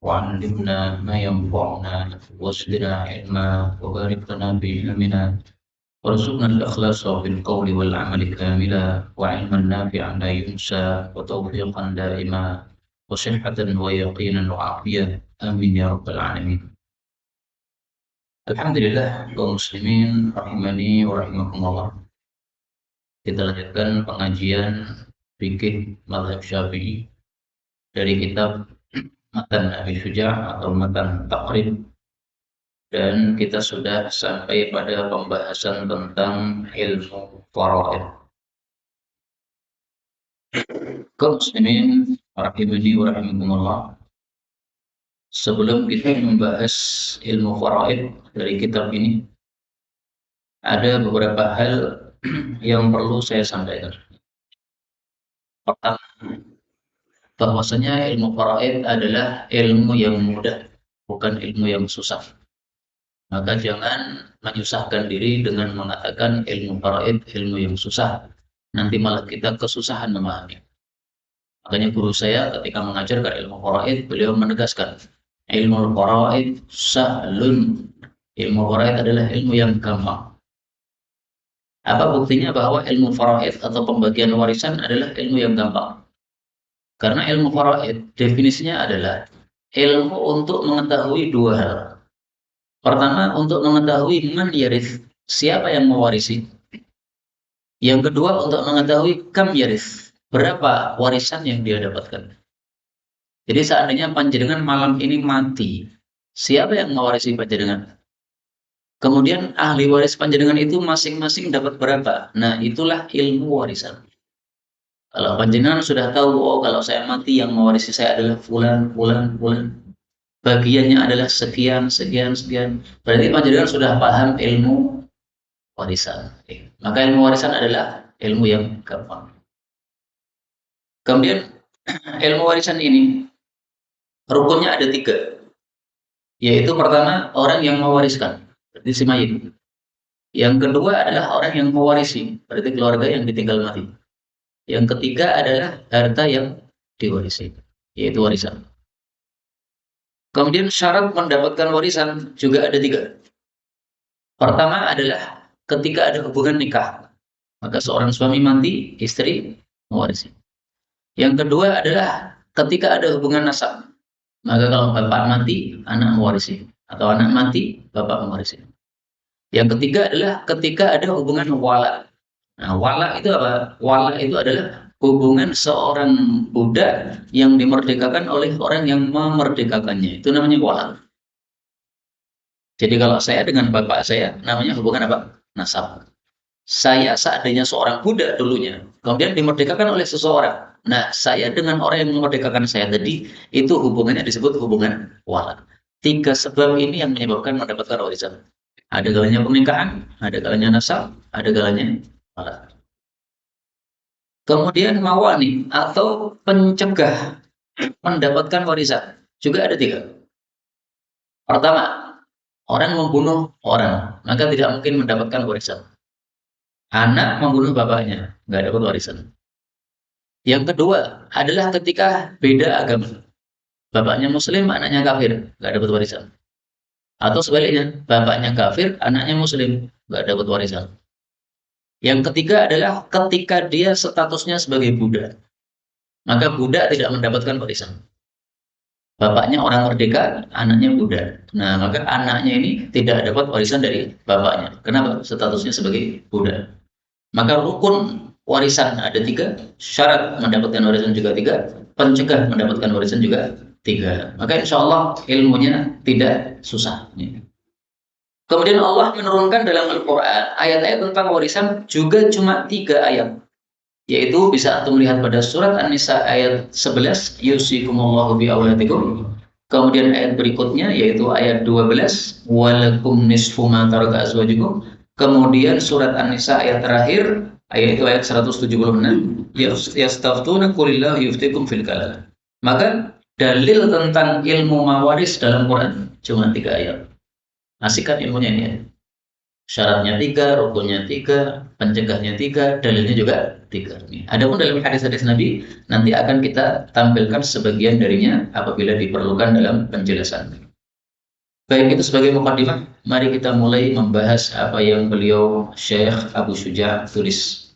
وعلمنا ما ينفعنا وزدنا علما وبارك لنا في علمنا وارزقنا الإخلاص في القول والعمل كاملا وعلما نافعا لا ينسى وتوفيقا دائما وصحة ويقينا وعافية آمين يا رب العالمين. Alhamdulillah kaum muslimin rahimani wa rahimakumullah. Kita lanjutkan pengajian fikih mazhab Syafi'i dari kitab Matan Abi Syuja' atau Matan Taqrib, dan kita sudah sampai pada pembahasan tentang ilmu faraid. Kaum muslimin rahimani wa rahimakumullah. Sebelum kita membahas ilmu faraid dari kitab ini, ada beberapa hal yang perlu saya sampaikan. Pertama, bahwasanya ilmu faraid adalah ilmu yang mudah, bukan ilmu yang susah. Maka jangan menyusahkan diri dengan mengatakan ilmu faraid ilmu yang susah. Nanti malah kita kesusahan memahami. Makanya guru saya ketika mengajarkan ilmu faraid, beliau menegaskan, ilmu faraid sahlun. Ilmu faraid adalah ilmu yang gampang. Apa buktinya bahwa ilmu faraid atau pembagian warisan adalah ilmu yang gampang? Karena ilmu faraid definisinya adalah ilmu untuk mengetahui dua hal. Pertama, untuk mengetahui man yarith, siapa yang mewarisi. Yang kedua, untuk mengetahui kam yarith, berapa warisan yang dia dapatkan. Jadi seandainya panjenengan malam ini mati, siapa yang mewarisi panjenengan? Kemudian ahli waris panjenengan itu masing-masing dapat berapa? Nah, itulah ilmu warisan. Kalau panjenengan sudah tahu, oh kalau saya mati yang mewarisi saya adalah fulan, bagiannya adalah sekian, berarti panjenengan sudah paham ilmu warisan. Maka ilmu warisan adalah ilmu yang gampang. Kemudian ilmu warisan ini rukunnya ada 3, yaitu pertama orang yang mewariskan, berarti si mayit. Yang kedua adalah orang yang mewarisi, berarti keluarga yang ditinggal mati. Yang ketiga adalah harta yang diwarisi, yaitu warisan. Kemudian syarat mendapatkan warisan juga ada 3. Pertama adalah ketika ada hubungan nikah, maka seorang suami mati, istri mewarisi. Yang kedua adalah ketika ada hubungan nasab, maka kalau bapak mati, anak mewarisi, atau anak mati, bapak mewarisi. Yang ketiga adalah ketika ada hubungan wala. Nah, wala itu apa? Wala itu adalah hubungan seorang budak yang dimerdekakan oleh orang yang memerdekakannya. Itu namanya wala. Jadi kalau saya dengan bapak saya, namanya hubungan apa? Nasab. Saya seandainya seorang budak dulunya, kemudian dimerdekakan oleh seseorang. Nah, saya dengan orang yang memerdekakan saya tadi, itu hubungannya disebut hubungan wala. 3 sebab ini yang menyebabkan mendapatkan warisan. Ada kalanya pernikahan, ada kalanya nasab, ada kalanya wala. Kemudian mawani atau pencegah mendapatkan warisan juga ada 3. Pertama, orang membunuh orang, maka tidak mungkin mendapatkan warisan. Anak membunuh bapaknya, nggak dapat warisan. Yang kedua adalah ketika beda agama. Bapaknya muslim, anaknya kafir, nggak dapat warisan. Atau sebaliknya, bapaknya kafir, anaknya muslim, nggak dapat warisan. Yang ketiga adalah ketika dia statusnya sebagai budak, maka budak tidak mendapatkan warisan. Bapaknya orang merdeka, anaknya budak. Nah, maka anaknya ini tidak dapat warisan dari bapaknya. Kenapa? Statusnya sebagai budak. Maka rukun warisan ada 3, syarat mendapatkan warisan juga 3, pencegah mendapatkan warisan juga 3. Maka insya Allah ilmunya tidak susah. Kemudian Allah menurunkan dalam Al-Quran ayat-ayat tentang warisan juga cuma 3 ayat. Yaitu bisa antum lihat pada surat An-Nisa ayat 11, yusikumullahu bi auladikum. Kemudian ayat berikutnya yaitu ayat 12, walakum nisfu ma taraka azwajukum. Kemudian surat An-Nisa ayat terakhir yaitu ayat 176, yastaftuna qulillahu yuftikum fil kalala. Maka dalil tentang ilmu mawaris dalam Quran cuma 3 ayat. Asik kan ilmunya ini ya? Syaratnya 3, rukunnya 3, pencegahnya 3, dalilnya juga 3. Adapun dalam hadis-hadis Nabi nanti akan kita tampilkan sebagian darinya apabila diperlukan dalam penjelasan. Baik, itu sebagai mukadimah. Mari kita mulai membahas apa yang beliau Syekh Abu Syuja tulis.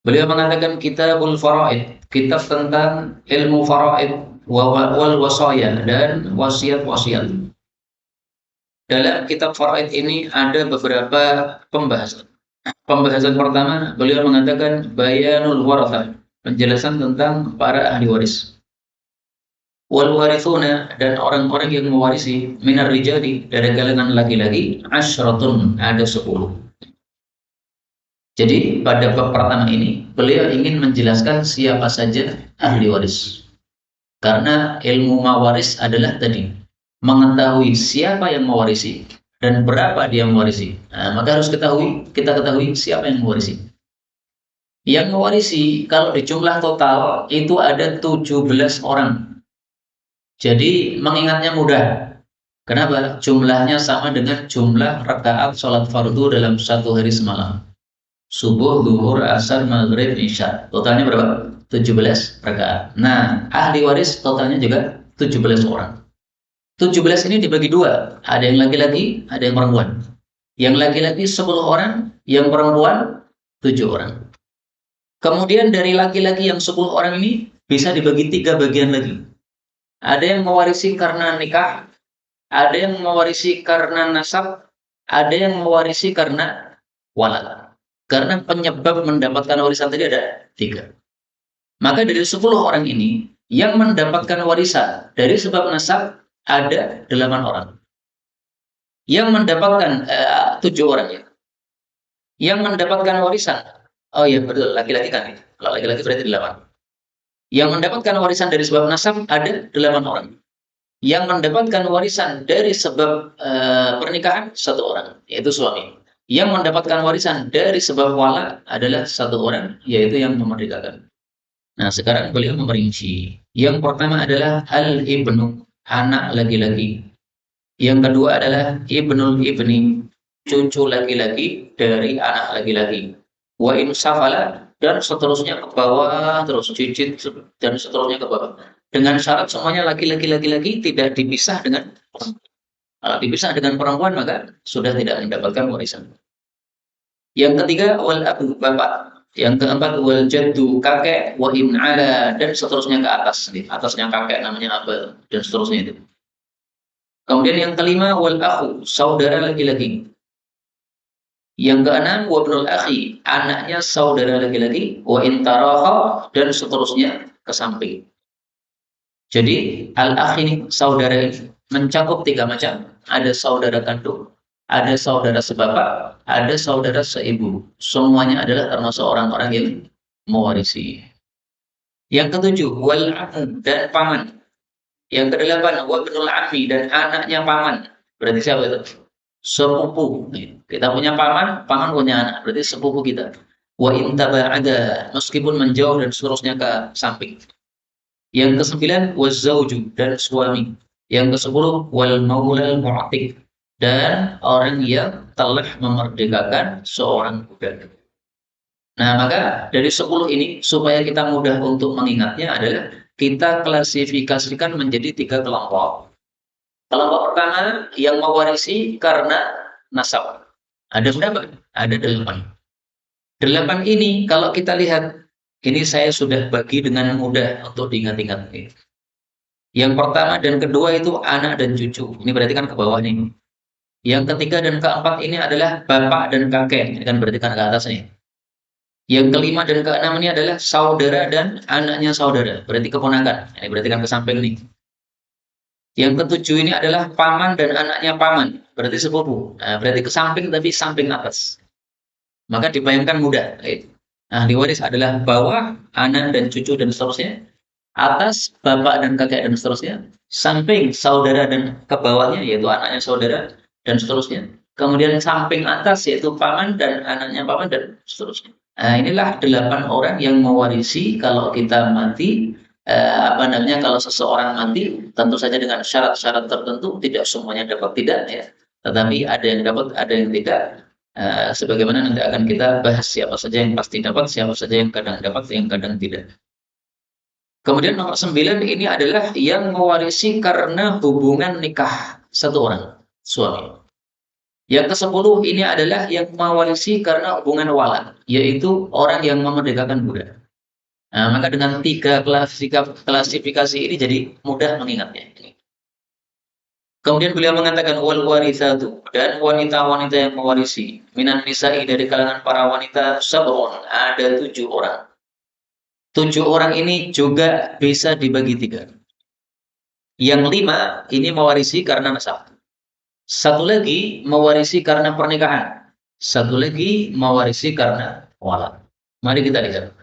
Beliau mengatakan Kitabul Faraid, kitab tentang ilmu faraid wal wasaya dan wasiat-wasiat. Dalam kitab faraid ini ada beberapa pembahasan. Pembahasan pertama, beliau mengatakan bayanul warathah, penjelasan tentang para ahli waris. Wal warithuna, dan orang-orang yang mewarisi, minar rijali, dari kalangan laki-laki, asyratun, ada 10. Jadi pada bab pertama ini beliau ingin menjelaskan siapa saja ahli waris. Karena ilmu mawaris adalah tadi mengetahui siapa yang mewarisi dan berapa dia mewarisi. Nah, maka harus kita ketahui siapa yang mewarisi. Yang mewarisi kalau di jumlah total itu ada 17 orang. Jadi mengingatnya mudah. Kenapa? Jumlahnya sama dengan jumlah rakaat sholat fardu dalam satu hari semalam. Subuh, zuhur, asar, maghrib, isya. Totalnya berapa? 17 rakaat. Nah, ahli waris totalnya juga 17 orang. 17 ini dibagi dua. Ada yang laki-laki, ada yang perempuan. Yang laki-laki 10 orang, yang perempuan 7 orang. Kemudian dari laki-laki yang 10 orang ini bisa dibagi 3 bagian lagi. Ada yang mewarisi karena nikah, ada yang mewarisi karena nasab, ada yang mewarisi karena walad. Karena penyebab mendapatkan warisan tadi ada 3. Maka dari 10 orang ini, yang mendapatkan warisan dari sebab nasab ada 8 orang. Yang mendapatkan 7 orang ya. Yang mendapatkan warisan, oh iya betul, laki-laki kan. Kalau laki-laki berarti 8. Yang mendapatkan warisan dari sebab nasab ada 8 orang. Yang mendapatkan warisan dari sebab pernikahan 1 orang, yaitu suami. Yang mendapatkan warisan dari sebab wala adalah 1 orang, yaitu yang memerdekakan. Nah, sekarang beliau memperinci. Yang pertama adalah al-ibnu, anak laki-laki. Yang kedua adalah ibnul ibni, cucu laki-laki dari anak laki-laki. Wa in safala, dan seterusnya ke bawah, terus cicit, dan seterusnya ke bawah. Dengan syarat semuanya laki-laki tidak dipisah dengan perempuan. Kalau dipisah dengan perempuan maka sudah tidak mendapatkan warisan. Yang ketiga wal abu, bapak. Yang keempat wal jaddu, kakek, wa in ala, dan seterusnya ke atas. Atasnya kakek namanya abah, dan seterusnya itu. Kemudian yang kelima wal akhu, saudara laki-laki. Yang keenam wabnul akhi, anaknya saudara laki-laki, wa in taraha, dan seterusnya ke samping. Jadi al-akh ini, saudara ini mencakup 3 macam. Ada saudara kandung, ada saudara sebapak, ada saudara seibu. Semuanya adalah termasuk orang-orang yang mewarisi. Yang ketujuh wal am, dan paman. Yang kedelapan wabnul ammi, dan anaknya paman. Berarti siapa itu? Sepupu. Kita punya paman, paman punya anak. Berarti sepupu kita. Wa in taba'ada, meskipun menjauh dan seterusnya ke samping. Yang ke-9 wazauju, dan suami. Yang ke-10 wal maulal mu'tiq, dan orang yang telah memerdekakan seorang budak. Nah, maka dari 10 ini supaya kita mudah untuk mengingatnya adalah kita klasifikasikan menjadi 3 kelompok. Kelompok pertama yang mewarisi karena nasab. Ada berapa? Ada 8. 8 ini kalau kita lihat, ini saya sudah bagi dengan mudah untuk diingat-ingat. Yang pertama dan kedua itu anak dan cucu. Ini berarti kan ke bawah nih. Yang ketiga dan keempat ini adalah bapak dan kakek. Ini kan berarti kan ke atas nih. Yang kelima dan keenam ini adalah saudara dan anaknya saudara. Berarti keponakan. Ini berarti kan ke samping nih. Yang ketujuh ini adalah paman dan anaknya paman. Berarti sepupu. Nah, berarti ke samping tapi samping atas. Maka dibayangkan mudah. Ahli waris adalah bawah, anak dan cucu dan seterusnya. Atas, bapak dan kakek dan seterusnya. Samping, saudara dan ke bawahnya, yaitu anaknya saudara dan seterusnya. Kemudian samping atas, yaitu paman dan anaknya paman dan seterusnya. Nah, inilah 8 orang yang mewarisi kalau kita mati. Kalau seseorang mati, tentu saja dengan syarat-syarat tertentu, tidak semuanya dapat tidak ya. Tetapi ada yang dapat, ada yang tidak. Sebagaimana nanti akan kita bahas siapa saja yang pasti dapat, siapa saja yang kadang dapat, yang kadang tidak. Kemudian nomor 9 ini adalah yang mewarisi karena hubungan nikah satu orang, suami. Yang ke-10 ini adalah yang mewarisi karena hubungan wala, yaitu orang yang memerdekakan budak. Nah, maka dengan tiga klasifikasi ini jadi mudah mengingatnya. Kemudian beliau mengatakan wal warithatu, dan wanita-wanita yang mewarisi minan nisa'i dari kalangan para wanita sab'un, ada 7 orang. 7 orang ini juga bisa dibagi 3. Yang 5 ini mewarisi karena nasab. Satu lagi mewarisi karena pernikahan. Satu lagi mewarisi karena wala. Mari kita lihat.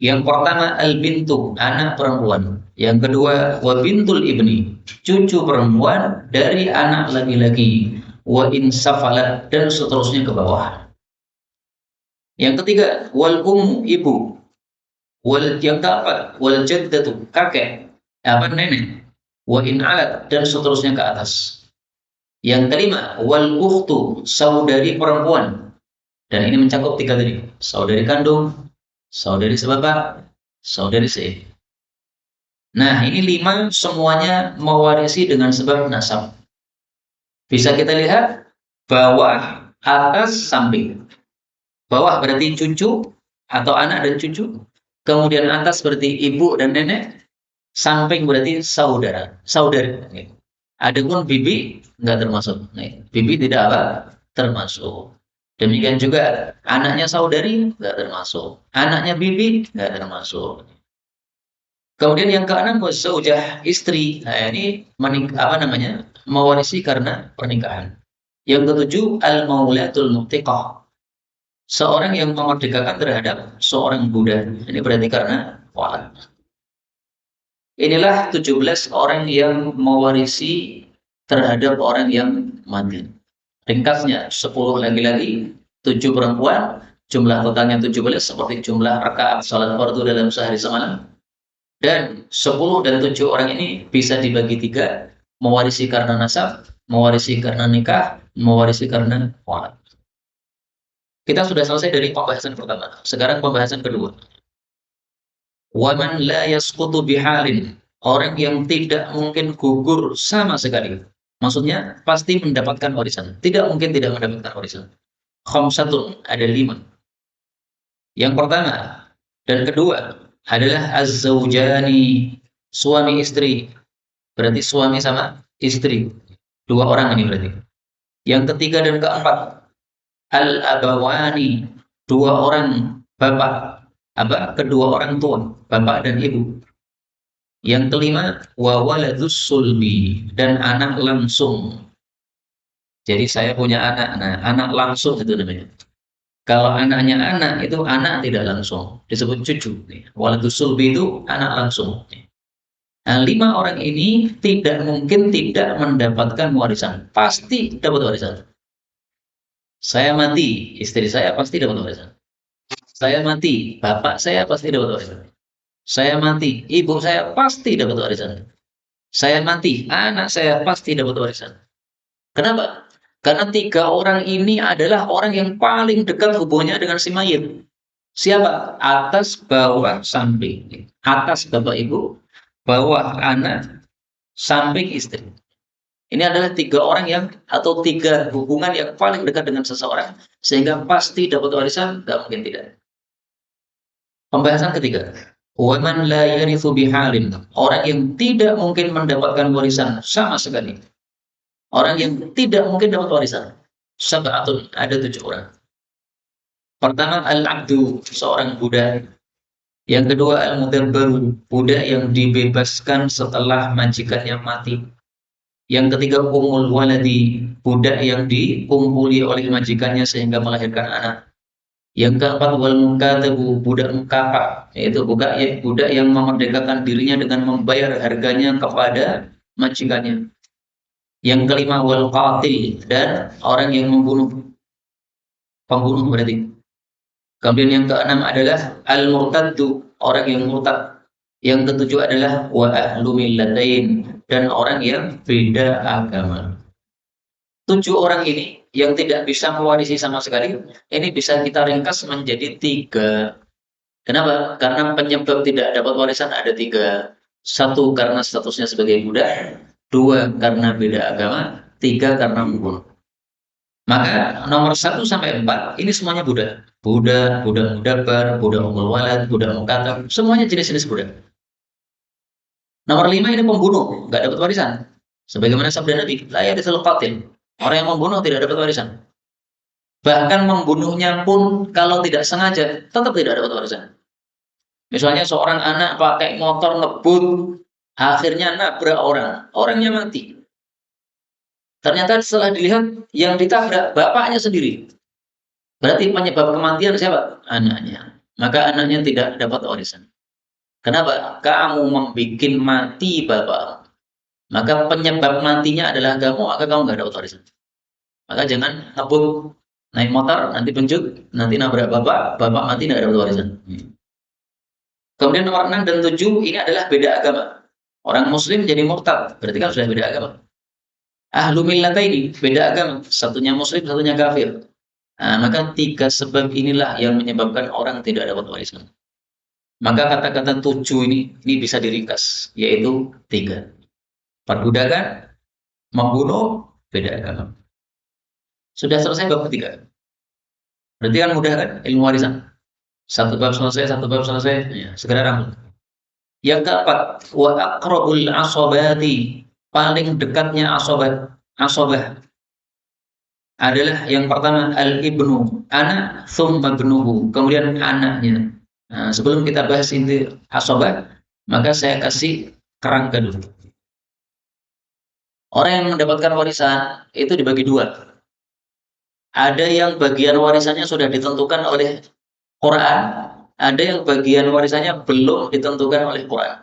Yang pertama al-bintu, anak perempuan. Yang kedua wa bintul ibni, cucu perempuan dari anak laki-laki. Wa insafalat, dan seterusnya ke bawah. Yang ketiga wal ibu. Yang keempat wal jaddatu, kakek, nenek. Wa in alat, dan seterusnya ke atas. Yang kelima wal ukhtu, saudari perempuan. Dan ini mencakup 3 tadi. Saudari kandung, saudari sebapak, saudari seibu. Nah, ini 5 semuanya mewarisi dengan sebab nasab. Bisa kita lihat bawah, atas, samping. Bawah berarti cucu atau anak dan cucu. Kemudian atas berarti ibu dan nenek. Samping berarti saudara, saudari. Adapun bibi nggak termasuk. Bibi tidak apa? Termasuk. Demikian juga anaknya saudari nggak termasuk. Anaknya bibi nggak termasuk. Kemudian yang keenam zaujah, istri. Nah, ini mewarisi karena pernikahan. Yang ketujuh al-maulatul mu'tiqah. Seorang yang memerdekakan terhadap seorang budak. Ini berarti karena wala. Inilah 17 orang yang mewarisi terhadap orang yang mati. Ringkasnya 10 laki-laki, 7 perempuan, jumlah totalnya 17 seperti jumlah rakaat salat fardu dalam sehari semalam. Dan 10 dan 7 orang ini bisa dibagi 3, mewarisi karena nasab, mewarisi karena nikah, mewarisi karena wala. Kita sudah selesai dari pembahasan pertama. Sekarang pembahasan kedua. Waman la yasqutu bihalin, orang yang tidak mungkin gugur sama sekali. Maksudnya pasti mendapatkan warisan. Tidak mungkin tidak mendapatkan warisan. Khamsatun, ada 5. Yang pertama dan kedua adalah az-zaujani, suami istri. Berarti suami sama istri. 2 orang ini berarti. Yang ketiga dan keempat al-abawani, 2 orang bapak. Kedua orang tua, bapak dan ibu. Yang kelima wa waladus sulbi, dan anak langsung. Jadi saya punya anak, nah anak langsung itu namanya. Kalau anaknya anak, itu anak tidak langsung, disebut cucu. Waladus sulbi itu anak langsung. Nah, 5 orang ini tidak mungkin tidak mendapatkan warisan. Pasti dapat warisan. Saya mati, istri saya pasti dapat warisan. Saya mati, bapak saya pasti dapat warisan. Saya mati, ibu saya pasti dapat warisan. Saya mati, anak saya pasti dapat warisan. Kenapa? Karena 3 orang ini adalah orang yang paling dekat hubungannya dengan si mayit. Siapa? Atas, bawah, samping. Atas bapak ibu, bawah anak, samping istri. Ini adalah 3 orang yang atau 3 hubungan yang paling dekat dengan seseorang sehingga pasti dapat warisan, tidak mungkin tidak. Pembahasan ketiga. Waman la yarithu bihalin, orang yang tidak mungkin mendapatkan warisan sama sekali. Orang yang tidak mungkin dapat warisan. Sab'atun, ada 7 orang. Pertama al-abdu, seorang budak. Yang kedua al-mudabbaru, budak yang dibebaskan setelah majikannya mati. Yang ketiga umul waladi, budak yang dikumpuli oleh majikannya sehingga melahirkan anak. Yang keempat wal mukatabu, budak mukafah, yaitu budak yang memerdekakan dirinya dengan membayar harganya kepada majikannya. Yang kelima wal qatil, dan orang yang membunuh, pembunuh berarti. Kemudian yang keenam adalah al murtaddu, orang yang murtad. Yang ketujuh adalah wa ahlu millatain, dan orang yang beda agama. 7 orang ini yang tidak bisa mewarisi sama sekali, ini bisa kita ringkas menjadi 3. Kenapa? Karena penyebab tidak dapat warisan ada 3. 1 karena statusnya sebagai budak, 2 karena beda agama, 3 karena membunuh. Maka nomor 1 sampai 4 ini semuanya budak. Budak, budak mudabbar, budak umul walad, budak mukatab, semuanya jenis-jenis budak. Nomor 5 ini pembunuh, nggak dapat warisan. Sebagaimana sabda Nabi, la yarithul qatil. Orang yang membunuh tidak dapat warisan. Bahkan membunuhnya pun kalau tidak sengaja tetap tidak dapat warisan. Misalnya seorang anak pakai motor ngebut, akhirnya nabrak orang, orangnya mati. Ternyata setelah dilihat yang ditabrak bapaknya sendiri. Berarti penyebab kematian siapa? Anaknya. Maka anaknya tidak dapat warisan. Kenapa? Kamu membuat mati bapak. Maka penyebab matinya adalah kamu, maka kamu nggak dapat warisan. Maka jangan ngebut naik motor, nanti pencut, nanti nabrak bapak, bapak mati nggak dapat warisan. Kemudian nomor 6 dan 7 ini adalah beda agama. Orang muslim jadi murtad, berarti kan sudah beda agama. Ahlu millataini, beda agama, satunya muslim, satunya kafir. Nah, maka 3 sebab inilah yang menyebabkan orang tidak dapat warisan. Maka kata-kata 7 ini bisa diringkas, yaitu 3. Perbudakan, membunuh, beda agama. Sudah selesai bab ketiga. Berarti kan mudah kan ilmu warisan? Satu bab selesai, ya, segera rambut. Yang keempat, wa aqrabul asobati, paling dekatnya asobah adalah yang pertama al-ibnu, anak, thumma ibnuhu, kemudian anaknya. Nah, sebelum kita bahas inti asobah, maka saya kasih kerangka dulu. Orang yang mendapatkan warisan itu dibagi 2. Ada yang bagian warisannya sudah ditentukan oleh Quran, ada yang bagian warisannya belum ditentukan oleh Quran.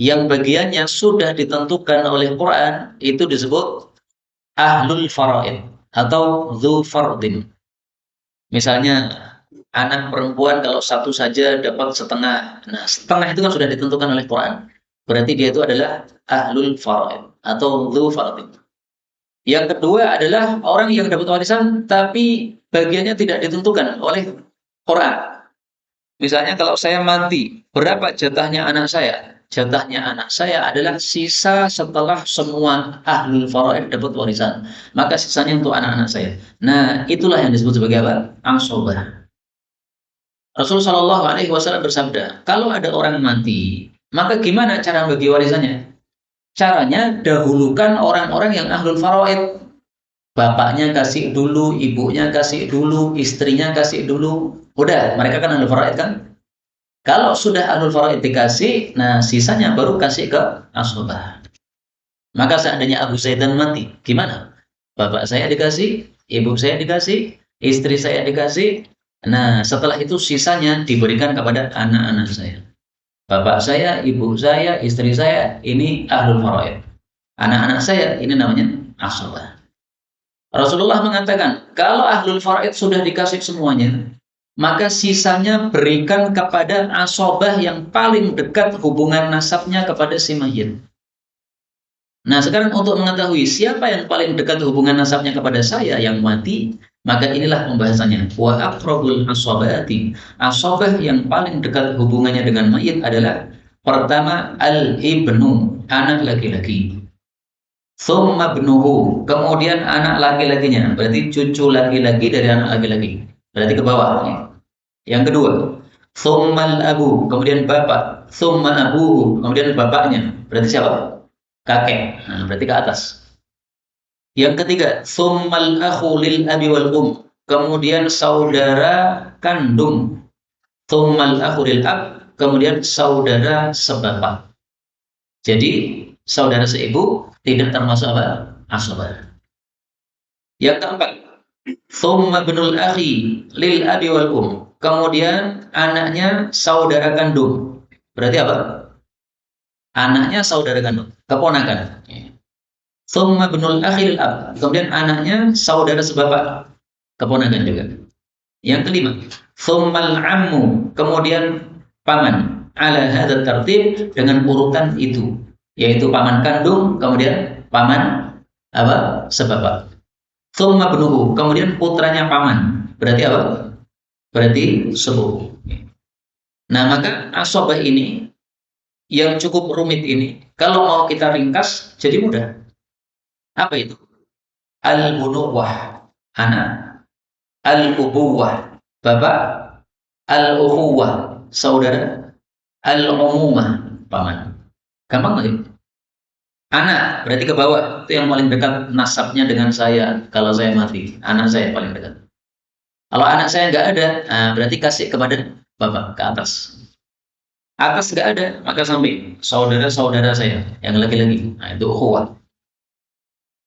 Yang bagiannya sudah ditentukan oleh Quran itu disebut ahlul faraid atau dzu fardin. Misalnya anak perempuan kalau satu saja dapat setengah. Nah, setengah itu kan sudah ditentukan oleh Quran. Berarti dia itu adalah ahlul faraid atau dzu fardin. Yang kedua adalah orang yang dapat warisan tapi bagiannya tidak ditentukan oleh Quran. Misalnya kalau saya mati, berapa jatahnya anak saya? Jatahnya anak saya adalah sisa setelah semua ahlul faraid dapat warisan. Maka sisanya untuk anak-anak saya. Nah, itulah yang disebut sebagai apa? Asobah. Rasulullah Shallallahu Alaihi Wasallam bersabda, kalau ada orang mati, maka gimana cara bagi warisannya? Caranya dahulukan orang-orang yang ahlul faraid. Bapaknya kasih dulu, ibunya kasih dulu, istrinya kasih dulu. Udah, mereka kan ahlul faraid kan? Kalau sudah ahlul faraid dikasih, nah sisanya baru kasih ke asobah. Maka seandainya Abu Zaidan mati, gimana? Bapak saya dikasih, ibu saya dikasih, istri saya dikasih. Nah, setelah itu sisanya diberikan kepada anak-anak saya. Bapak saya, ibu saya, istri saya, ini ahlul faraid. Anak-anak saya, ini namanya asobah. Rasulullah mengatakan, kalau ahlul faraid sudah dikasih semuanya, maka sisanya berikan kepada asobah yang paling dekat hubungan nasabnya kepada si mayit. Nah, sekarang untuk mengetahui siapa yang paling dekat hubungan nasabnya kepada saya yang mati, maka inilah pembahasannya. Wa aqrabul asobati. Asobah yang paling dekat hubungannya dengan mayit adalah pertama al-ibnu, anak laki-laki. Thumma ibnuhu, kemudian anak laki-lakinya, berarti cucu laki-laki dari anak laki-laki. Berarti ke bawah. Yang kedua, thummal abu, kemudian bapak, thumma abuhu, kemudian bapaknya. Berarti siapa? Kakek. Nah, berarti ke atas. Yang ketiga, thummal akhu lil abi wal kemudian saudara kandung. Thummal akhu lil ab, kemudian saudara sebapak. Jadi, saudara seibu tidak termasuk apa? Asobah. Yang keempat, thumma ibnul akhi lil abi wal kemudian anaknya saudara kandung. Berarti apa? Anaknya saudara kandung, keponakan. Thumma ibnul akhi lil ab, kemudian anaknya saudara sebapak, keponakan juga. Yang kelima, thummal ammu, kemudian paman. Ala hadzal tartib, dengan urutan itu, yaitu paman kandung, kemudian paman apa? Sebapak. Tsumma ibnuhu, kemudian putranya paman. Berarti apa? Berarti sepupu. Nah, maka asabah ini yang cukup rumit ini, kalau mau kita ringkas jadi mudah. Apa itu? Al-bunuwah, anak. Al-ubuwah, bapak. Al-ukhuwah, saudara. Al-umumah, paman. Gampang nggak itu? Anak, berarti ke bawah. Itu yang paling dekat nasabnya dengan saya kalau saya mati. Anak saya paling dekat. Kalau anak saya nggak ada, nah berarti kasih kepada bapak, ke atas. Atas nggak ada, maka samping. Saudara-saudara saya yang laki-laki. Nah, itu ukhuwah.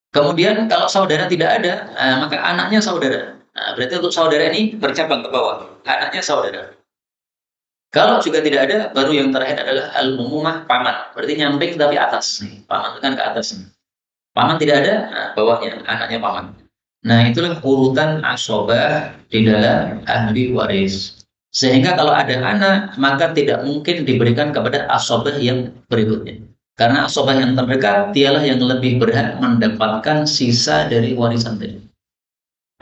Kemudian kalau saudara tidak ada, maka anaknya saudara. Nah, berarti untuk saudara ini bercabang ke bawah. Anaknya saudara. Kalau juga tidak ada, baru yang terakhir adalah al-umumah paman. Berarti nyamping tapi atas. Paman itu kan ke atas. Paman tidak ada, nah, bawahnya anaknya paman. Nah, itulah urutan asobah di dalam ahli waris. Sehingga kalau ada anak, maka tidak mungkin diberikan kepada asobah yang berikutnya. Karena asobah yang terdekat, dialah yang lebih berhak mendapatkan sisa dari warisan tadi.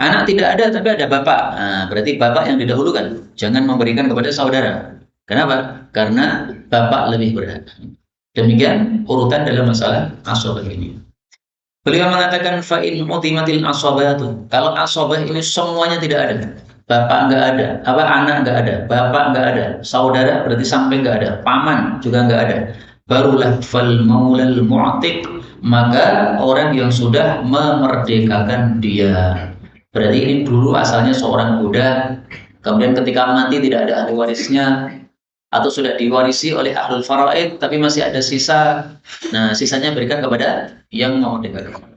Anak tidak ada, tapi ada bapak. Nah, berarti bapak yang didahulukan. Jangan memberikan kepada saudara. Kenapa? Karena bapak lebih berhak. Demikian urutan dalam masalah asobah ini. Beliau mengatakan fa'in utimatil asobatu. Kalau asobah ini semuanya tidak ada. Bapak nggak ada, apa anak nggak ada, bapak nggak ada, saudara berarti sampai nggak ada, paman juga nggak ada. Barulah fal maulal mu'tiq, maka orang yang sudah memerdekakan dia. Berarti ini dulu asalnya seorang budak, kemudian ketika mati tidak ada ahli warisnya, atau sudah diwarisi oleh ahlul faraid tapi masih ada sisa. Nah, sisanya berikan kepada yang memerdekakan.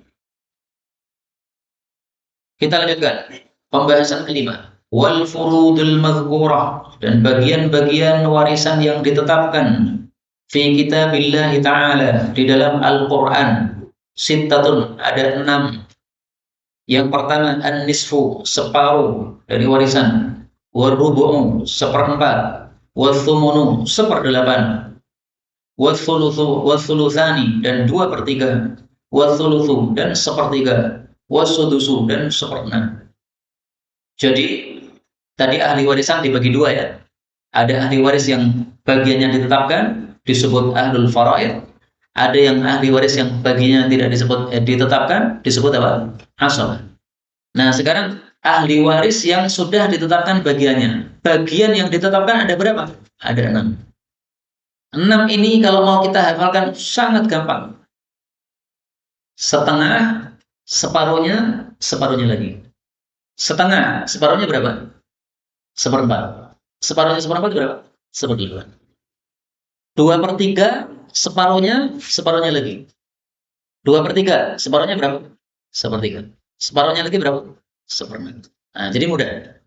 Kita lanjutkan pembahasan kelima. Wal furudul madhkurah, dan bagian-bagian warisan yang ditetapkan fi kitabillah ta'ala, di dalam Al-Quran. Sittatun, ada 6. Yang pertama an-nisfu, separuh dari warisan. Warubu'u, seperempat. Wathumunu, seperdelapan. Wathuluthani, dan 2/3. Wathuluthu, dan sepertiga. Wasudusu, dan seperenam. Jadi tadi ahli warisan dibagi dua ya. Ada ahli waris yang bagiannya ditetapkan disebut ahlul faraid. Ada yang ahli waris yang bagiannya tidak ditetapkan disebut apa? Asabah. Nah, sekarang ahli waris yang sudah ditetapkan bagiannya. Bagian yang ditetapkan ada berapa? Ada 6. 6 ini kalau mau kita hafalkan sangat gampang. Setengah, separuhnya, separuhnya lagi. Setengah, separuhnya berapa? Seperempat. Separuhnya seperempat berapa? Seperdelapan. 2/3, separuhnya lagi. 2/3, separuhnya berapa? Sepertiga. Separuhnya lagi berapa? Seperenam. Nah, jadi mudah.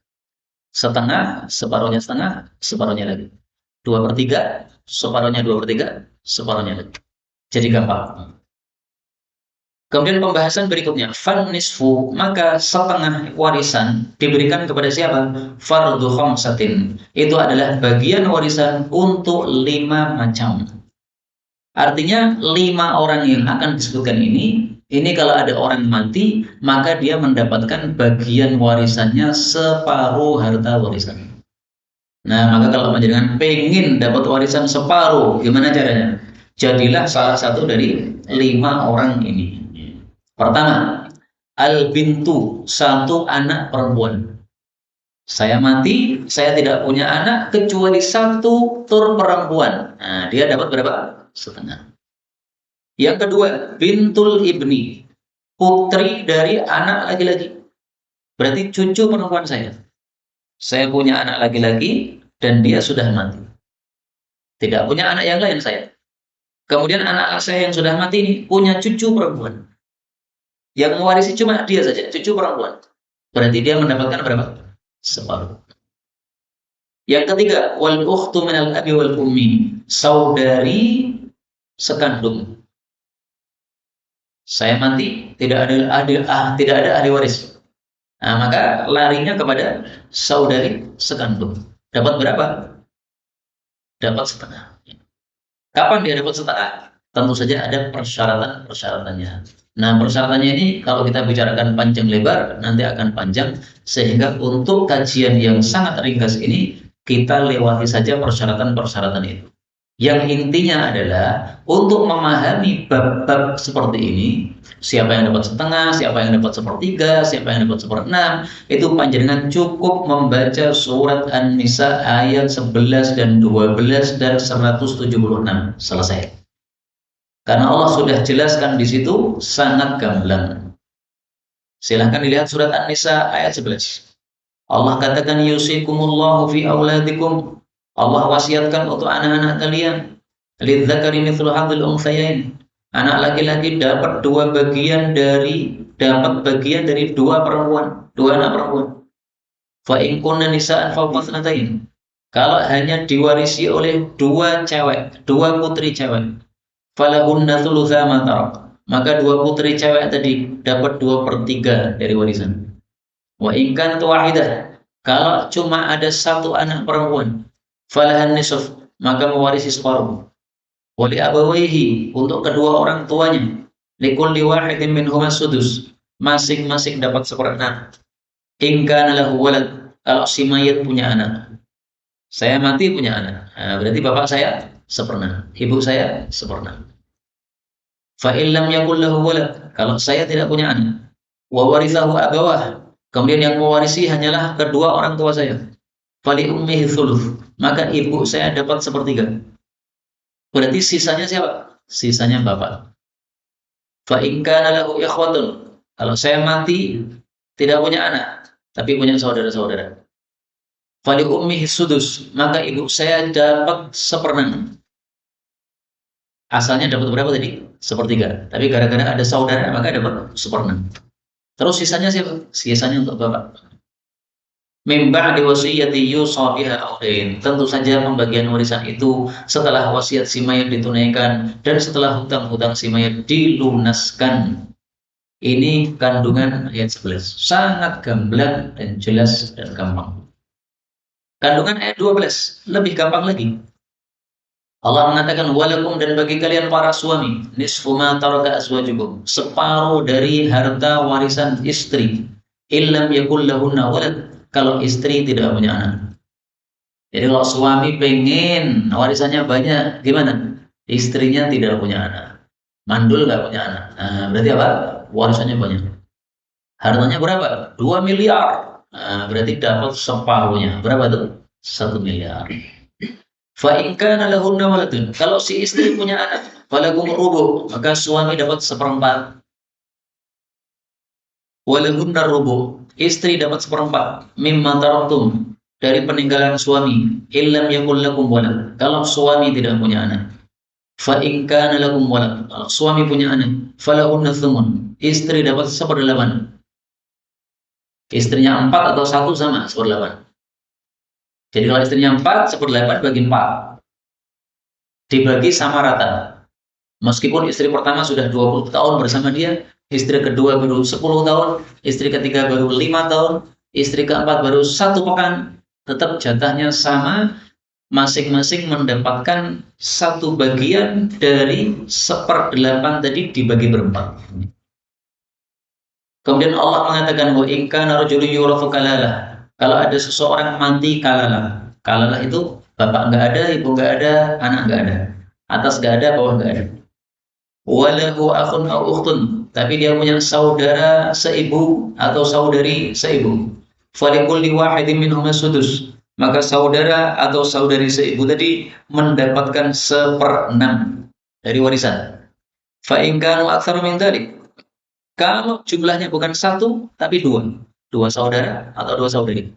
Setengah, setengah, separuhnya lagi. 2/3, separuhnya 2/3, separuhnya lagi. Jadi gampang. Kemudian pembahasan berikutnya, fan nisfu, maka setengah warisan diberikan kepada siapa? Fardhu khamsatin. Itu adalah bagian warisan untuk 5 macam. Artinya 5 orang yang akan disebutkan ini kalau ada orang mati, maka dia mendapatkan bagian warisannya separuh harta warisan. Nah, maka kalau menjadikan pengen dapat warisan separuh, gimana caranya? Jadilah salah satu dari 5 orang ini. Pertama, al-bintu, satu anak perempuan. Saya mati, saya tidak punya anak kecuali satu tur perempuan. Nah, dia dapat berapa? Setengah. Yang kedua, bintul ibni, putri dari anak laki-laki. Berarti cucu perempuan saya. Saya punya anak laki-laki dan dia sudah mati. Tidak punya anak yang lain saya. Kemudian anak saya yang sudah mati ini punya cucu perempuan. Yang mewarisi cuma dia saja, cucu perempuan. Berarti dia mendapatkan berapa? Separuh. Yang ketiga, wal ukhtu minal abi wal ummi, saudari sekandung. Saya mati, tidak ada ahli waris. Nah, maka larinya kepada saudari sekandung. Dapat berapa? Dapat setengah. Kapan dia dapat setengah? tentu saja ada persyaratan-persyaratannya. Nah, persyaratannya ini kalau kita bicarakan panjang lebar nanti akan panjang, sehingga untuk kajian yang sangat ringkas ini kita lewati saja persyaratan-persyaratan itu. Yang intinya adalah untuk memahami bab-bab seperti ini, siapa yang dapat setengah, siapa yang dapat sepertiga, siapa yang dapat seperenam, itu panjenengan cukup membaca surat An-Nisa ayat 11 dan 12 dan 176. Selesai. Karena Allah sudah jelaskan di situ sangat gamblang. Silahkan dilihat surat An-Nisa ayat 11. Allah katakan yusikumullahu fi auladikum. Allah wasiatkan untuk anak-anak kalian. Lidzakari mithlu hadzal unthayain. Anak laki-laki dapat bagian dari dua perempuan, dua anak perempuan. Fa in kunna nisaan fawqa tsnatain. Kalau hanya diwarisi oleh dua cewek, dua putri cewek, falahunna thulutsa ma tarak. Maka dua putri cewek tadi dapat 2/3 dari warisan. Wa in kanat wahidah, kalau cuma ada satu anak perempuan, falahan nisf, maka mewarisi separuh. Wa li abawayhi, untuk kedua orang tuanya, likulli wahidin minhuma sudus, masing-masing dapat 1/6. In kana lahu walad, kalau si mayit punya anak. Saya mati punya anak. Nah, berarti bapak saya 1/6, ibu saya 1/6. Fa illam yakul lahu walad, kalau saya tidak punya anak, wa warithahu abawah, kemudian yang mewarisi hanyalah kedua orang tua saya, fali ummihi thuluth, maka ibu saya dapat 1/3. Berarti sisanya siapa? Sisanya bapak. Fa in kana lahu ikhwatun, kalau saya mati tidak punya anak, tapi punya saudara-saudara, fali ummihi sudus, maka ibu saya dapat 1/6. Asalnya dapat berapa tadi? 1/3. Tapi gara-gara ada saudara maka dapat 1/6. Terus sisanya siapa? Sisanya untuk bapak. Mim ba'di wasiyati yusa biha aw dain. Tentu saja pembagian warisan itu setelah wasiat si mayit ditunaikan dan setelah hutang-hutang si mayit dilunaskan. Ini kandungan ayat 11. Sangat gamblang dan jelas dan gampang. Kandungan ayat 12 lebih gampang lagi. Allah mengatakan walakum, dan bagi kalian para suami, nisfu ma taraka azwajukum, separuh dari harta warisan istri, illam yakul lahunna walad, kalau istri tidak punya anak. Jadi kalau suami pengen warisannya banyak, gimana? Istrinya tidak punya anak, mandul nggak punya anak. Nah, berarti apa? Warisannya banyak. Hartanya berapa? 2 miliar. Nah, berarti dapat separuhnya. Berapa tuh? 1 miliar. Fa in kana lahunna waladun, kalau si istri punya anak, falakum rubu, maka suami dapat 1/4. Walahunna rubu, istri dapat 1/4. Mimma taraktum, dari peninggalan suami, illam yakul lakum walad, kalau suami tidak punya anak. Fa in kana lakum walad, kalau suami punya anak, falahunna thumun, istri dapat 1/8. Istrinya 4 atau 1 sama 1/8. Jadi kalau istrinya 4, 1/8 bagi 4. Dibagi sama rata. Meskipun istri pertama sudah 20 tahun bersama dia, istri kedua baru 10 tahun, istri ketiga baru 5 tahun, istri keempat baru 1 pekan, tetap jatahnya sama, masing-masing mendapatkan 1 bagian dari 1/8 tadi dibagi berempat. Kemudian Allah mengatakan wa in kana rajulun yurathu kalalah. Kalau ada seseorang mati kalalah. Kalalah itu bapak nggak ada, ibu nggak ada, anak nggak ada. Atas nggak ada, bawah nggak ada. Walahu akhun aw ukhtun, tapi dia punya saudara seibu atau saudari seibu. Falikulli wahidin minhum sudus. Maka saudara atau saudari seibu tadi mendapatkan 1/6 dari warisan. Fa in kanu aktsara min dzalik. Kalau jumlahnya bukan 1 tapi 2. 2 saudara atau 2 saudari.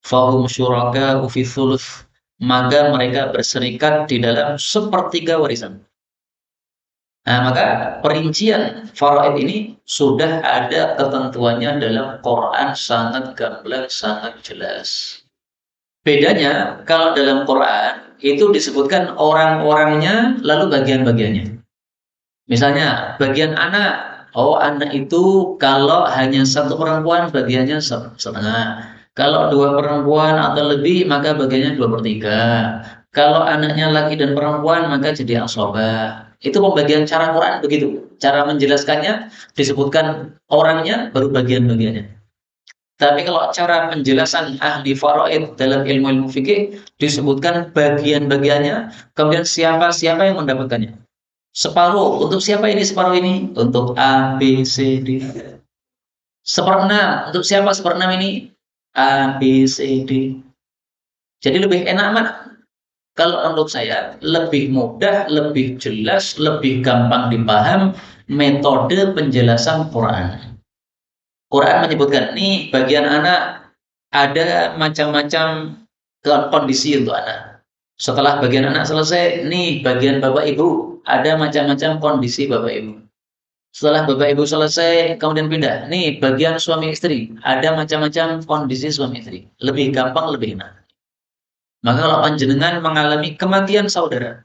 Fahum syuraka'u fi thuluth, maka mereka berserikat di dalam 1/3 warisan. Nah, maka perincian faraid ini sudah ada ketentuannya dalam Quran, sangat gamblang, sangat jelas. Bedanya kalau dalam Quran itu disebutkan orang-orangnya lalu bagian-bagiannya. Misalnya bagian anak, oh anak itu kalau hanya 1 perempuan bagiannya setengah. Kalau 2 perempuan atau lebih maka bagiannya 2/3. Kalau anaknya laki dan perempuan maka jadi asabah. Itu pembagian cara Quran begitu. Cara menjelaskannya disebutkan orangnya baru bagian-bagiannya. Tapi kalau cara penjelasan ahli faraid dalam ilmu fikih disebutkan bagian-bagiannya, kemudian siapa-siapa yang mendapatkannya. Separuh, untuk siapa ini separuh ini? Untuk A, B, C, D. Seperenam, untuk siapa seperenam ini? A, B, C, D. Jadi lebih enak mana? Kalau menurut saya, lebih mudah, lebih jelas, lebih gampang dipaham metode penjelasan Quran. Quran menyebutkan, nih bagian anak ada macam-macam kondisi untuk anak. Setelah bagian anak selesai, nih bagian bapak ibu ada macam-macam kondisi bapak ibu. Setelah bapak ibu selesai, kemudian pindah. Nih bagian suami istri ada macam-macam kondisi suami istri. Lebih gampang, lebih enak. Maka kalau panjenengan mengalami kematian saudara,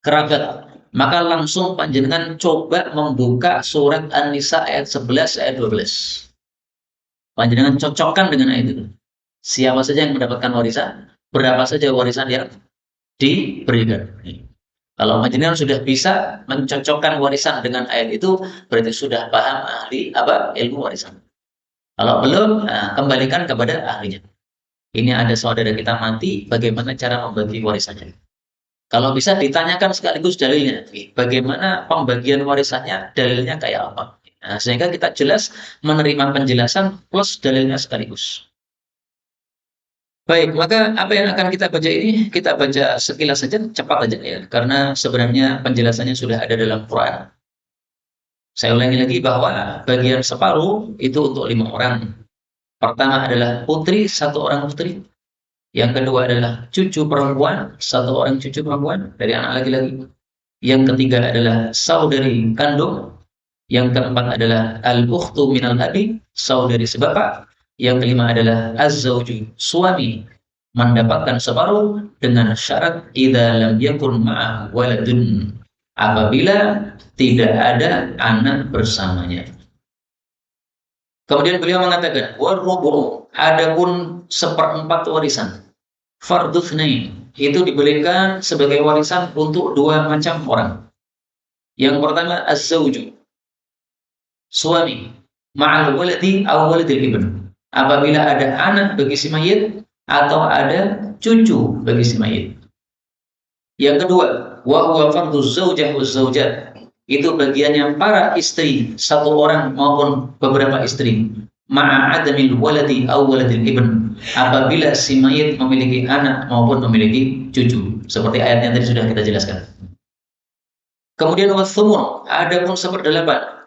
kerabat, maka langsung panjenengan coba membuka surat An-Nisa ayat 11 ayat 12. Panjenengan cocokkan dengan ayat itu. Siapa saja yang mendapatkan warisan, berapa saja warisan yang diberikan. Kalau panjenengan sudah bisa mencocokkan warisan dengan ayat itu, berarti sudah paham ahli ilmu warisan. Kalau belum, kembalikan kepada ahlinya. Ini ada saudara kita mati, bagaimana cara membagi warisannya? Kalau bisa ditanyakan sekaligus dalilnya, bagaimana pembagian warisannya, dalilnya kayak apa? Nah, sehingga kita jelas menerima penjelasan plus dalilnya sekaligus. Baik, maka apa yang akan kita baca ini, kita baca sekilas saja, cepat saja ya, karena sebenarnya penjelasannya sudah ada dalam Quran. Saya ulangi lagi bahwa bagian separuh itu untuk 5 orang. Pertama adalah putri, 1 orang putri. Yang kedua adalah cucu perempuan, 1 orang cucu perempuan dari anak laki-laki. Yang ketiga adalah saudari kandung. Yang keempat adalah al-ukhtu minal abi, saudari sebapak. Yang kelima adalah az-zawju, suami, mendapatkan separuh dengan syarat idza lam yakun ma'a waladun, apabila tidak ada anak bersamanya. Kemudian beliau mengatakan, warubu, adapun 1/4 warisan, fardhu tsnain, itu diberikan sebagai warisan untuk 2 macam orang. Yang pertama az-zawju, suami, ma'al waladi aw waladil ibn, apabila ada anak bagi si mayit atau ada cucu bagi si mayit. Yang kedua, wa huwa fardhu zaujah wa zaujat, itu bagiannya para istri, 1 orang maupun beberapa istri, ma'a adamil waladi aw waladil ibn, apabila si mayit memiliki anak maupun memiliki cucu, seperti ayat yang tadi sudah kita jelaskan. Kemudian wathumun, adapun 1/8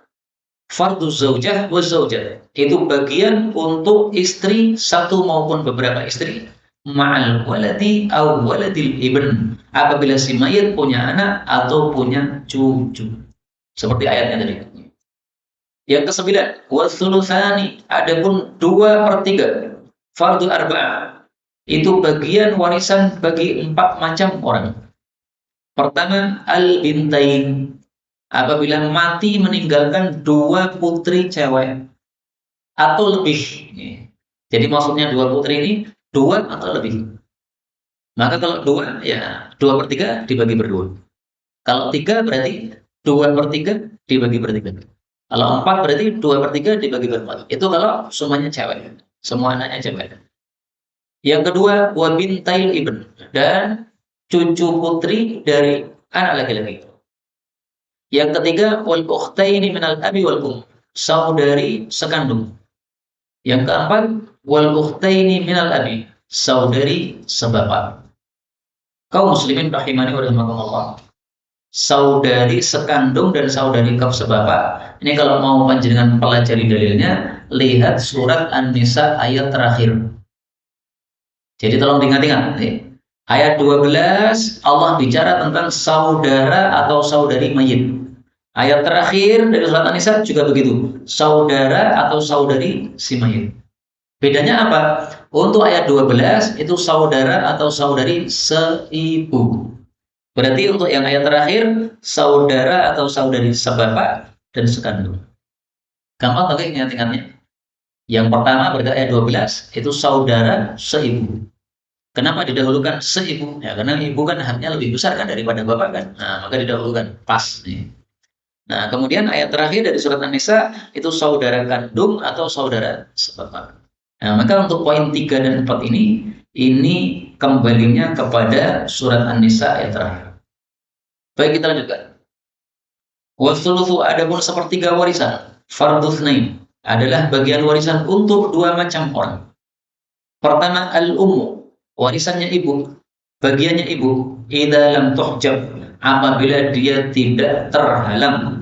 fardhu zaujah wa zaujat, itu bagian untuk istri 1 maupun beberapa istri, ma'al waladi aw waladil ibn, apabila si mayit punya anak atau punya cucu, seperti ayatnya tadi. Yang ke-9, wathulutsani, adapun 2/3 fardhu arba'ah, itu bagian warisan bagi 4 macam orang. Pertama, al-bintain, apabila mati meninggalkan 2 putri cewek atau lebih. Jadi maksudnya 2 putri ini 2 atau lebih. Maka kalau 2, ya 2/3 dibagi berdua. Kalau 3 berarti 2/3 dibagi ber-3. Kalau 4 berarti 2/3 dibagi ber-4. Itu kalau semuanya cewek, semua anaknya cewek. Yang kedua, wa bintail ibn, dan cucu putri dari anak laki-laki. Yang ketiga, wal ukhtaini minal abi wal um, saudari sekandung. Yang keempat, wal ukhtaini minal abi, saudari sebapak. Kaum muslimin rahimani wa rahimakumullah. Saudari sekandung dan saudari sebapak. Ini kalau mau panjenengan pelajari dalilnya, lihat surat An-Nisa ayat terakhir. Jadi tolong diingat-ingat. Ayat 12 Allah bicara tentang saudara atau saudari mayit. Ayat terakhir dari surat An-Nisa juga begitu, saudara atau saudari si mayit. Bedanya apa? Untuk ayat 12 itu saudara atau saudari seibu. Berarti untuk yang ayat terakhir, saudara atau saudari sebapak dan sekandung. Gampang oke ingat-ingatnya. Yang pertama berarti ayat 12 itu saudara seibu. Kenapa didahulukan seibu? Ya, karena ibu kan haknya lebih besar kan daripada bapak kan. Nah, maka didahulukan. Pas nih. Nah, kemudian ayat terakhir dari surat An-Nisa itu saudara kandung atau saudara sebapak. Nah, maka untuk poin 3 dan 4 ini kembalinya kepada surat An-Nisa ayat terakhir. Baik, kita lanjutkan. Wasulusu adapun sepertiga warisan, fardhutsnain adalah bagian warisan untuk dua macam orang. Pertama al-ummu, warisannya ibu, bagiannya ibu, idza lam tuhjab, apabila dia tidak terhalang.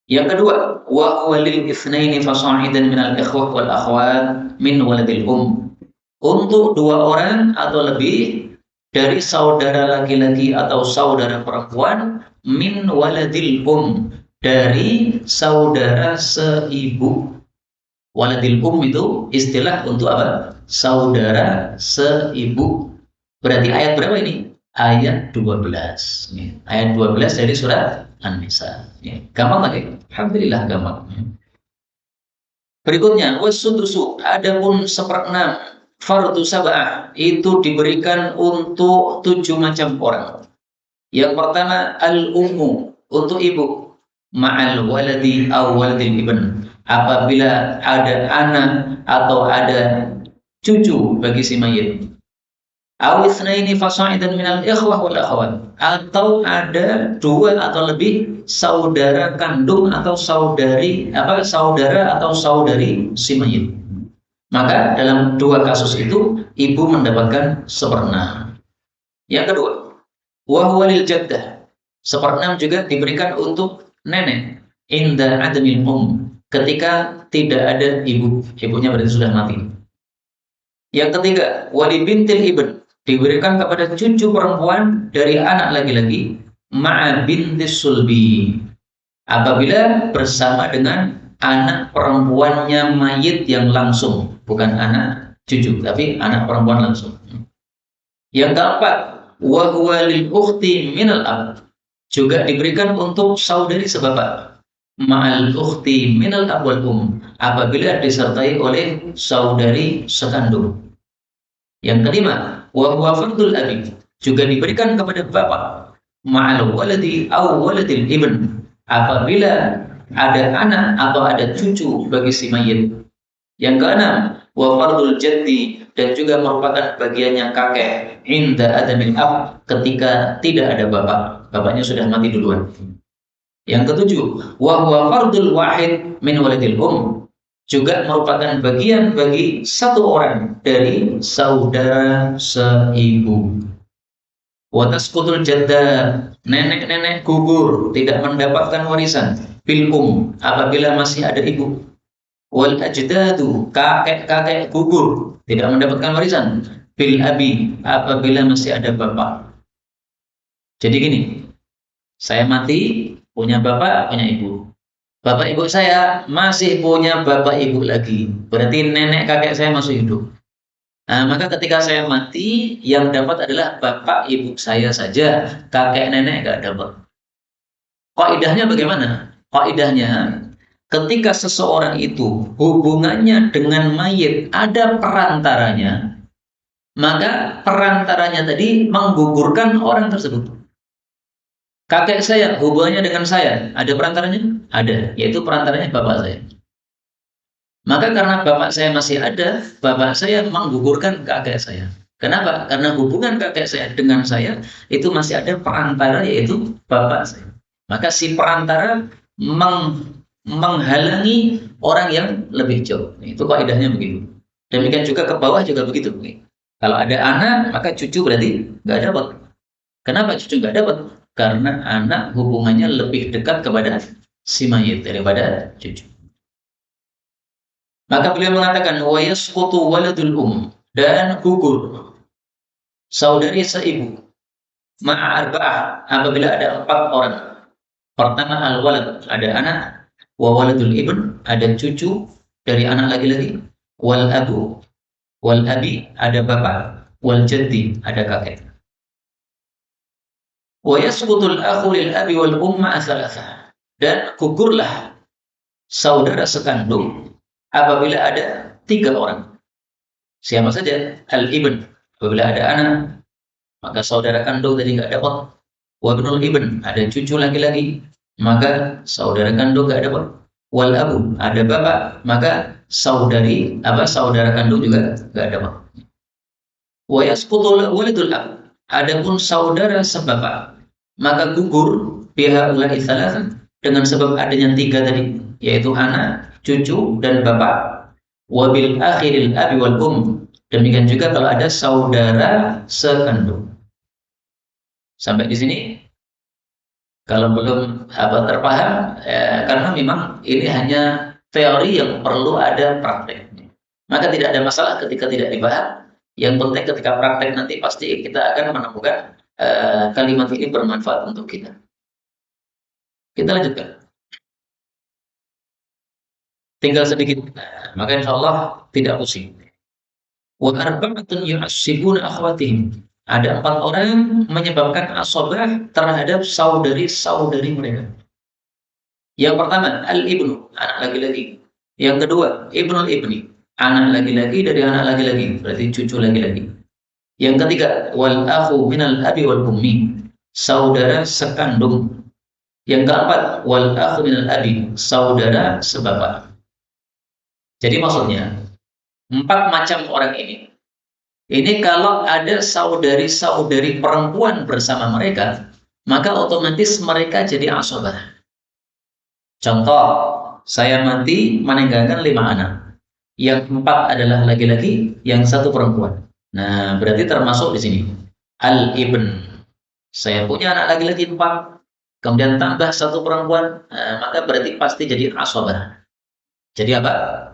Yang kedua, wa walil itsnaini fasa'idan minal ikhwah wal akhwat min waladil untuk dua orang atau lebih dari saudara laki-laki atau saudara perempuan min waladil dari saudara seibu. Waladil itu istilah untuk apa? Saudara seibu. Berarti ayat berapa ini? Ayat 12. Ayat 12 dari surat An-Nisa. Gampang lagi? Alhamdulillah gampang. Berikutnya, wasudusu, adapun seperenam fardu sab'ah itu diberikan untuk 7 macam orang. Yang pertama al-ummu, untuk ibu, ma'al waladi aw waladil ibn, apabila ada anak atau ada cucu bagi si mayit. Aw itsnaini fasa'idan minal ikhwah wal akhwat, atau ada dua atau lebih saudara kandung atau saudara atau saudari si mayit. Maka dalam dua kasus itu ibu mendapatkan seperenam. Yang kedua, wa huwa lil jaddah. Seperenam juga diberikan untuk nenek inda adamil ketika tidak ada ibu, ibunya berarti sudah mati. Yang ketiga, wali bintil ibn, diberikan kepada cucu perempuan dari anak laki-laki ma'a bintis sulbi, apabila bersama dengan anak perempuannya mayit yang langsung, bukan anak cucu tapi anak perempuan langsung. Yang keempat, wa huwa lil ukhti minal ab, juga diberikan untuk saudari sebapak ma'al ukhti minal ab wal apabila disertai oleh saudari sekandung. Yang kelima, wa huwa fardul abi, juga diberikan kepada bapak ma'al waladi aw waladil ibn, apabila ada anak atau ada cucu bagi si mayit. Yang keenam, wa fardul jaddi, dan juga merupakan bagiannya kakek inda adamil ab, ketika tidak ada bapak, bapaknya sudah mati duluan. Yang ketujuh, wa huwa fardul wahid min waladil juga merupakan bagian bagi satu orang dari saudara seibu. Wa tasqutul jadda, nenek-nenek gugur tidak mendapatkan warisan bil apabila masih ada ibu. Wal ajdadu, kakek-kakek gugur tidak mendapatkan warisan bil abi, apabila masih ada bapak. Jadi gini, saya mati, punya bapak, punya ibu. Bapak ibu saya masih punya bapak ibu lagi, berarti nenek kakek saya masih hidup. Nah, maka ketika saya mati, yang dapat adalah bapak ibu saya saja, kakek nenek nggak dapat. Kaidahnya bagaimana? Kaidahnya, ketika seseorang itu hubungannya dengan mayit ada perantaranya, maka perantaranya tadi menggugurkan orang tersebut. Kakek saya hubungannya dengan saya, ada perantaranya? Ada, yaitu perantaranya bapak saya. Maka karena bapak saya masih ada, bapak saya menggugurkan kakek saya. Kenapa? Karena hubungan kakek saya dengan saya itu masih ada perantara, yaitu bapak saya. Maka si perantara menghalangi orang yang lebih jauh. Itu kaidahnya begitu. Demikian juga ke bawah juga begitu. Kalau ada anak, maka cucu berarti nggak dapat. Kenapa cucu nggak dapat? Karena anak hubungannya lebih dekat kepada si mayit daripada cucu. Maka beliau mengatakan wa yasqutu waladul dan gugur saudari seibu ma'a arba'ah, apabila ada 4 orang. Pertama al-walad, ada anak, wa waladul ibn, ada cucu dari anak laki-laki, wal abi, ada bapak, wal jaddi, ada kakek. Wa yasqutul akhu lil abi wal umma tsalatsa, dan gugurlah saudara sekandung apabila ada 3 orang. Siapa saja? Al-ibn, Apabila ada anak, maka saudara kandung tadi nggak dapat. Wabnul ibn, ada cucu laki-laki, maka saudara kandung nggak dapat. Wal abu, ada bapak, maka saudara kandung juga nggak dapat. Wa yasqutul walidul ab, adapun saudara sebapak, maka gugur pihak ulai salah dengan sebab adanya tiga tadi, yaitu anak, cucu, dan bapak. Wabil akhiril abi wal demikian juga kalau ada saudara sekandung. Sampai di sini kalau belum terpaham, karena memang ini hanya teori yang perlu ada prakteknya. Maka tidak ada masalah ketika tidak dibahas. Yang penting ketika praktek nanti pasti kita akan menemukan kalimat ini bermanfaat untuk kita. Kita lanjutkan. Tinggal sedikit, maka insya Allah tidak pusing. Wa arba'atun yu'assibuna akhwatihim. Ada 4 orang menyebabkan asobah terhadap saudari-saudari mereka. Yang pertama, al-ibnu, anak laki-laki. Yang kedua, ibnul ibni, anak laki-laki dari anak laki-laki, berarti cucu laki-laki. Yang ketiga, wal akhu minal abi wal ummi, saudara sekandung. Yang keempat, wal akhu minal abi, saudara sebapak. Jadi maksudnya, 4 macam orang ini. Ini kalau ada saudari-saudari perempuan bersama mereka, maka otomatis mereka jadi asobah. Contoh, saya mati meninggalkan 5 anak. Yang 4 adalah laki-laki, yang 1 perempuan. Nah, berarti termasuk di sini. Al-ibn. Saya punya anak laki-laki 4, kemudian tambah 1 perempuan, maka berarti pasti jadi asobah. Jadi apa?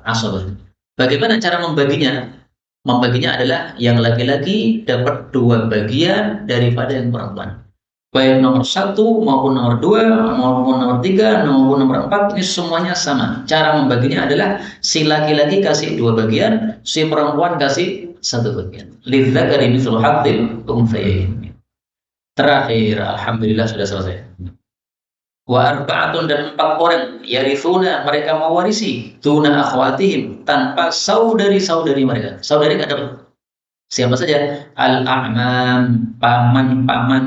Asobah. Bagaimana cara membaginya? Membaginya adalah yang laki-laki dapat 2 bagian daripada yang perempuan. Baik nomor 1 maupun nomor 2 maupun nomor 3 maupun nomor 4 ini semuanya sama. Cara membaginya adalah si laki-laki kasih 2 bagian, si perempuan kasih 1 bagian. Lidzakari mithlu hadzil unthayayn. Terakhir, alhamdulillah sudah selesai. Wa arba'atun, dan 4 orang yarithuna, mereka mewarisi tuna akhwatihim, tanpa saudari-saudari mereka. Saudari nggak dapat. Siapa saja? Al-a'mam, paman-paman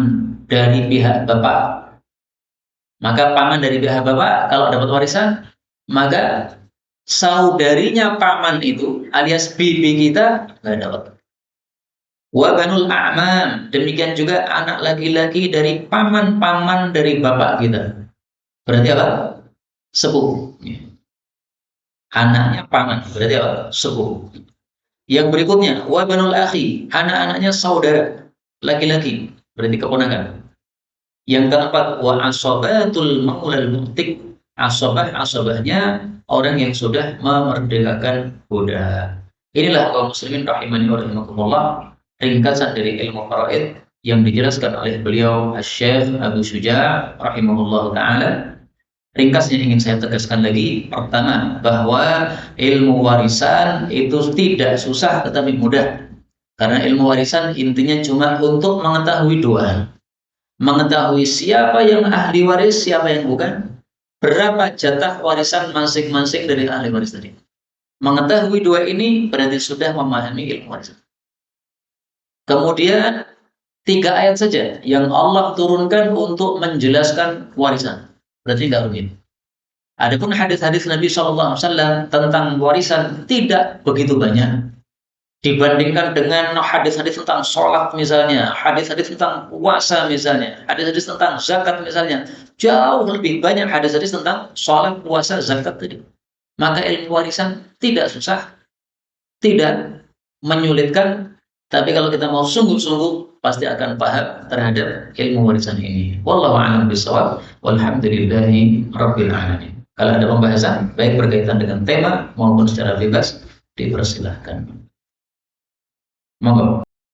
dari pihak bapak. Maka paman dari pihak bapak kalau dapat warisan, maka saudarinya paman itu alias bibi kita nggak dapat. Wa banul a'mam, demikian juga anak laki-laki dari paman-paman dari bapak kita. Berarti apa? Sepupu. Anaknya paman, berarti apa? Sepupu. Yang berikutnya, wa banul akhi, anak-anaknya saudara laki-laki, berarti keponakan. Yang keempat, wa asobatul maulal mu'tik, asobahnya orang yang sudah memerdekakan budak. Inilah kaum muslimin rahimani wa rahimakumullah, ringkasan dari ilmu faraid yang dijelaskan oleh beliau Asy-Syaikh Abu Syuja' rahimahullah ta'ala. Ringkasnya ingin saya tegaskan lagi. Pertama, bahwa ilmu warisan itu tidak susah tetapi mudah. Karena ilmu warisan intinya cuma untuk mengetahui 2. Mengetahui siapa yang ahli waris, siapa yang bukan. Berapa jatah warisan masing-masing dari ahli waris tadi. Mengetahui 2 ini berarti sudah memahami ilmu warisan. Kemudian 3 ayat saja yang Allah turunkan untuk menjelaskan warisan. Berarti nggak rumit. Adapun hadis-hadis Nabi SAW tentang warisan tidak begitu banyak dibandingkan dengan hadis-hadis tentang sholat misalnya, hadis-hadis tentang puasa misalnya, hadis-hadis tentang zakat misalnya. Jauh lebih banyak hadis-hadis tentang sholat, puasa, zakat tadi. Maka ilmu warisan tidak susah, tidak menyulitkan. Tapi kalau kita mau sungguh-sungguh, pasti akan paham terhadap ilmu warisan ini. Wallahu a'lam bishawab. Walhamdulillahi rabbil alamin. Kalau ada pembahasan baik berkaitan dengan tema maupun secara bebas, dipersilahkan. Monggo.